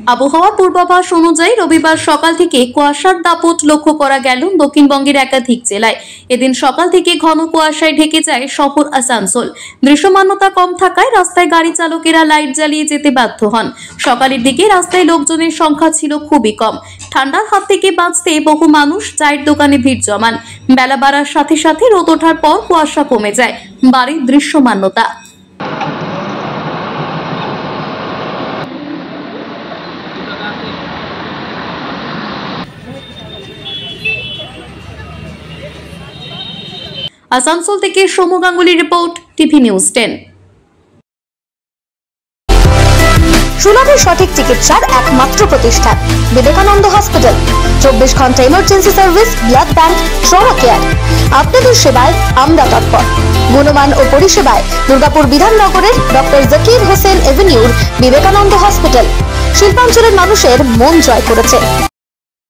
আবহাওয়ার পূর্বাভাস অনুযায়ী রবিবার সকাল থেকে কুয়াশার দাপট লক্ষ্য করা গেল দক্ষিণবঙ্গের একাধিক জেলায়। এদিন সকাল থেকে ঘন কুয়াশায় ঢেকে যায় শহর আসানসোল। দৃশ্যমানতা কম থাকায় রাস্তায় গাড়ি চালকেরা লাইট জ্বালিয়ে যেতে বাধ্য হন। সকালের দিকে রাস্তায় লোকজনের সংখ্যা ছিল খুবই কম। ঠান্ডার হাত থেকে বাঁচতে বহু মানুষ চায়ের দোকানে ভিড় জমান। বেলা বাড়ার সাথে সাথে রোদ ওঠার পর কুয়াশা কমে যায়, বাড়ে দৃশ্যমানতা। আসানসোল থেকে Soumya Ganguly report, TV news 10। সুলভে সঠিক চিকিৎসার একমাত্র প্রতিষ্ঠান বিবেকানন্দ হসপিটাল। 24 ঘন্টা emergency service, blood bank, trauma care. আপনাদের সেবায় আমরা তৎপর। গুণমান ও পরিষেবায় দুর্গাপুর বিধাননগরের ডক্টর জাকির হোসেন এভিনিউর বিবেকানন্দ হসপিটাল শিল্পাঞ্চলের মানুষের মন জয় করেছে।